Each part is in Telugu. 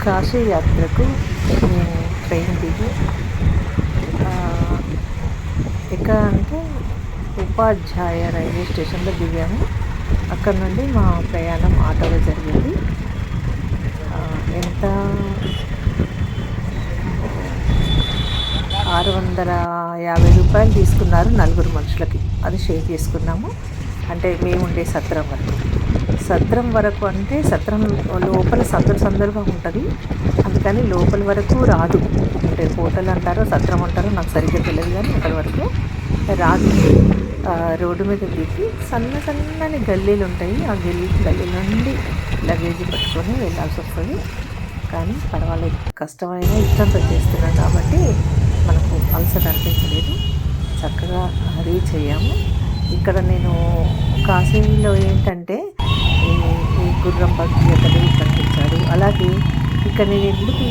కాశీ యాత్రకు మేము ట్రైన్ దిగి ఎక్కడ అంటే ఉపాధ్యాయ రైల్వే స్టేషన్లో దిగాము. అక్కడ నుండి మా ప్రయాణం ఆటోలో జరిగింది. ఎంత 650 రూపాయలు తీసుకున్నారు నలుగురు మనుషులకి. అది షేర్ చేసుకున్నాము. అంటే మేము ఉండే సత్రం వరకు అంటే సత్రం లోపల సందులుగా ఉంటుంది. అందుకని లోపల వరకు రాదు. అంటే హోటల్ అంటారో సత్రం అంటారో నాకు సరిగ్గా తెలియదు, కానీ అక్కడి వరకు రాదు. రోడ్డు మీద దిగి సన్నని గల్లీలు ఉంటాయి. ఆ గల్లీ నుండి లగేజ్ పట్టుకొని వెళ్ళాల్సి వస్తుంది. కానీ పర్వాలేదు, కష్టమైన ఇష్టంతో చేస్తున్నాం కాబట్టి మనకు అలసట అనిపించలేదు. చక్కగా రీచ్ అయ్యాము. ఇక్కడ నేను కాశీలో ఏంటంటే ఈ గుర్రం భగీరథుడు కనిపించాడు. అలాగే ఇక్కడ నేను ఎందుకు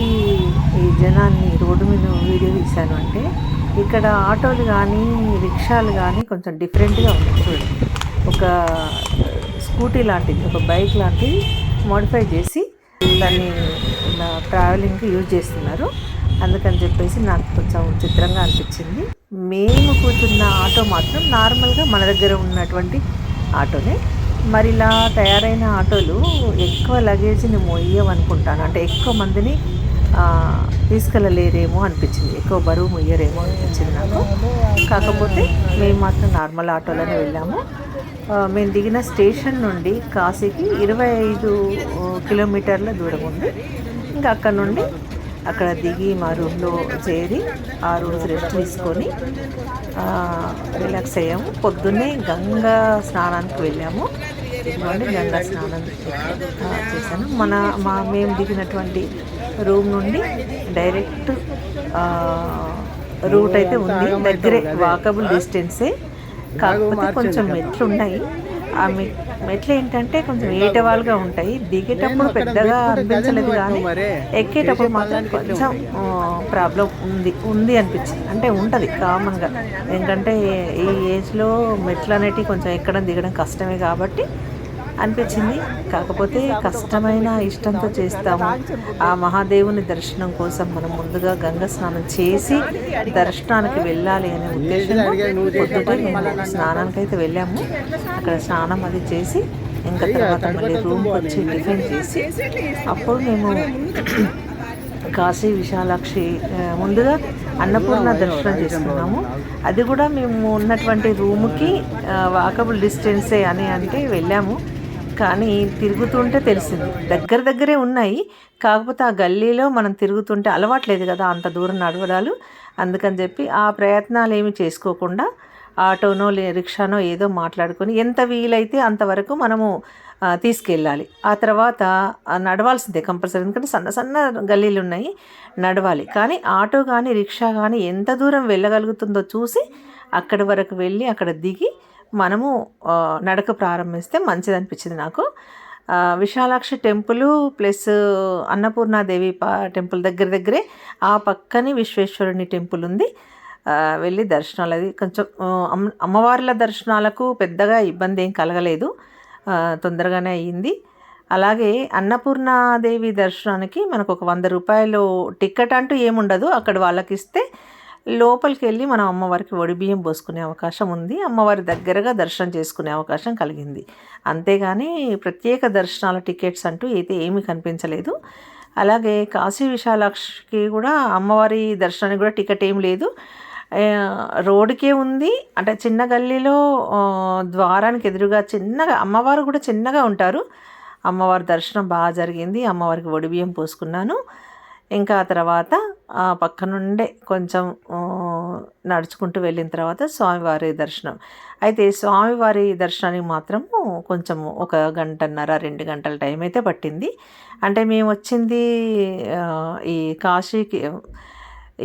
ఈ జనాన్ని రోడ్డు మీద వీడియో తీశాను అంటే, ఇక్కడ ఆటోలు కానీ రిక్షాలు కానీ కొంచెం డిఫరెంట్గా ఉన్నాయి. చూడండి, ఒక స్కూటీ లాంటిది, ఒక బైక్ లాంటిది మోడిఫై చేసి దాన్ని ట్రావెలింగ్కి యూజ్ చేస్తున్నారు. అందుకని చెప్పేసి నాకు కొంచెం చిత్రంగా అనిపించింది. మేము కూర్చున్న ఆటో మాత్రం నార్మల్గా మన దగ్గర ఉన్నటువంటి ఆటోనే. మరి ఇలా తయారైన ఆటోలు ఎక్కువ లగేజ్ని మొయ్యమనుకుంటాను. అంటే ఎక్కువ మందిని తీసుకెళ్ళలేరేమో అనిపించింది, ఎక్కువ బరువు మొయ్యరేమో అనిపించింది నాకు. కాకపోతే మేము మాత్రం నార్మల్ ఆటోలోనే వెళ్ళాము. మేము దిగిన స్టేషన్ నుండి కాశీకి 25 కిలోమీటర్ల దూరం ఉంది. ఇంకా అక్కడ నుండి అక్కడ దిగి మా రూమ్లో చేరి ఆ రోజు రెస్ట్ తీసుకొని రిలాక్స్ అయ్యాము. పొద్దున్నే గంగా స్నానానికి వెళ్ళాము. ఇదిగోండి గంగా స్నానం చేశాను. మేము దిగినటువంటి రూమ్ నుండి డైరెక్ట్ రూట్ అయితే ఉంది, దగ్గరే, వాకబుల్ డిస్టెన్సే. కాకపోతే కొంచెం మెట్లు ఉన్నాయి. ఆ మెట్లు ఏంటంటే కొంచెం ఏటవాలుగా ఉంటాయి. దిగేటప్పుడు పెద్దగా అనిపించలేదు, కానీ ఎక్కేటప్పుడు మాత్రం కొంచెం ప్రాబ్లం ఉంది అనిపించింది. అంటే ఉంటుంది కామన్గా, ఎందుకంటే ఈ ఏజ్లో మెట్లు అనేటివి కొంచెం ఎక్కడం దిగడం కష్టమే కాబట్టి అనిపించింది. కాకపోతే కష్టమైన ఇష్టంతో చేస్తాము. ఆ మహాదేవుని దర్శనం కోసం మనం ముందుగా గంగా స్నానం చేసి దర్శనానికి వెళ్ళాలి అనే ఉద్దేశంతో పొద్దుటే మేము స్నానానికి అయితే వెళ్ళాము. అక్కడ స్నానం అది చేసి ఇంకా తర్వాత మళ్ళీ రూమ్కి వచ్చి టిఫిన్ చేసి అప్పుడు మేము కాశీ విశాలాక్షి ముందుగా అన్నపూర్ణ దర్శనం చేసుకున్నాము. అది కూడా మేము ఉన్నటువంటి రూముకి వాకబుల్ డిస్టెన్సే అని అంటే వెళ్ళాము. కానీ తిరుగుతుంటే తెలిసింది దగ్గరే ఉన్నాయి. కాకపోతే ఆ గల్లీలో మనం తిరుగుతుంటే అలవాట్లేదు కదా అంత దూరం నడవడాలు. అందుకని చెప్పి ఆ ప్రయత్నాలు ఏమి చేసుకోకుండా ఆటోనో రిక్షానో ఏదో మాట్లాడుకొని ఎంత వీలైతే అంతవరకు మనము తీసుకెళ్ళాలి. ఆ తర్వాత నడవాల్సిందే కంపల్సరీ, ఎందుకంటే సన్న గల్లీలు ఉన్నాయి, నడవాలి. కానీ ఆటో కానీ రిక్షా కానీ ఎంత దూరం వెళ్ళగలుగుతుందో చూసి అక్కడి వరకు వెళ్ళి అక్కడ దిగి మనము నడక ప్రారంభిస్తే మంచిది అనిపించింది నాకు. Visalakshi temple plus Annapurnadevi temple దగ్గరే ఆ పక్కనే విశ్వేశ్వరుని టెంపుల్ ఉంది. వెళ్ళి దర్శనాలు అది కొంచెం అమ్మవార్ల దర్శనాలకు పెద్దగా ఇబ్బంది ఏం కలగలేదు, తొందరగానే అయ్యింది. అలాగే అన్నపూర్ణాదేవి దర్శనానికి మనకు ఒక 100 రూపాయలు టికెట్ అంటూ ఏముండదు. అక్కడ వాళ్ళకి ఇస్తే లోపలికి వెళ్ళి మనం అమ్మవారికి ఒడిబియ్యం పోసుకునే అవకాశం ఉంది. అమ్మవారి దగ్గరగా దర్శనం చేసుకునే అవకాశం కలిగింది. అంతేగాని ప్రత్యేక దర్శనాల టికెట్స్ అంటూ అయితే ఏమీ కనిపించలేదు. అలాగే కాశీ విశాలాక్షికి కూడా అమ్మవారి దర్శనానికి కూడా టికెట్ ఏం లేదు, రోడ్డుకే ఉంది. అంటే చిన్న గల్లీలో ద్వారానికి ఎదురుగా చిన్నగా అమ్మవారు కూడా చిన్నగా ఉంటారు. అమ్మవారి దర్శనం బాగా జరిగింది. అమ్మవారికి ఒడిబియ్యం పోసుకున్నాను. ఇంకా ఆ తర్వాత పక్క నుండే కొంచెం నడుచుకుంటూ వెళ్ళిన తర్వాత స్వామివారి దర్శనం. అయితే స్వామివారి దర్శనానికి మాత్రము కొంచెము 1 గంటన్నర 2 గంటల టైం అయితే పట్టింది. అంటే మేము వచ్చింది ఈ కాశీకి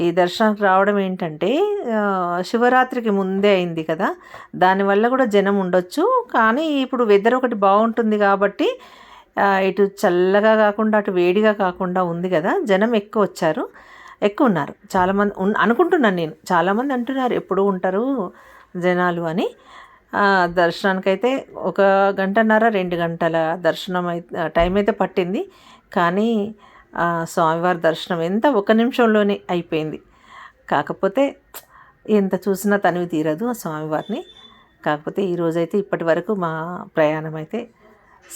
ఈ దర్శనానికి రావడం ఏంటంటే శివరాత్రికి ముందే అయింది కదా, దానివల్ల కూడా జనం ఉండొచ్చు. కానీ ఇప్పుడు వెదర్ ఒకటి బాగుంటుంది కాబట్టి ఇటు చల్లగా కాకుండా అటు వేడిగా కాకుండా ఉంది కదా, జనం ఎక్కువ ఉన్నారు. చాలామంది అనుకుంటున్నాను నేను, చాలామంది అంటున్నారు ఎప్పుడు ఉంటారు జనాలు అని. దర్శనానికైతే 1 గంటన్నర 2 గంటల దర్శనం టైం అయితే పట్టింది. కానీ స్వామివారి దర్శనం ఎంత ఒక నిమిషంలోనే అయిపోయింది. కాకపోతే ఎంత చూసినా తనివి తీరదు ఆ స్వామివారిని. కాకపోతే ఈరోజైతే ఇప్పటి వరకు మా ప్రయాణం అయితే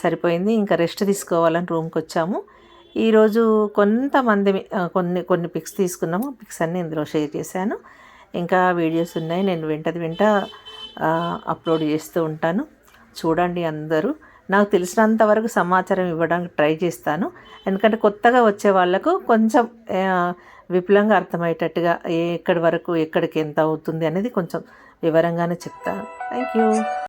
సరిపోయింది. ఇంకా రెస్ట్ తీసుకోవాలని రూమ్కి వచ్చాము. ఈరోజు కొంతమంది కొన్ని పిక్స్ తీసుకున్నాము. పిక్స్ అన్నీ ఇందులో షేర్ చేశాను. ఇంకా వీడియోస్ ఉన్నాయి, నేను వెంట అప్లోడ్ చేస్తూ ఉంటాను. చూడండి అందరూ. నాకు తెలిసినంత వరకు సమాచారం ఇవ్వడానికి ట్రై చేస్తాను. ఎందుకంటే కొత్తగా వచ్చే వాళ్ళకు కొంచెం విపులంగా అర్థమయ్యేటట్టుగా ఎక్కడి వరకు ఎక్కడికి ఎంత అవుతుంది అనేది కొంచెం వివరంగానే చెప్తాను. Thank you.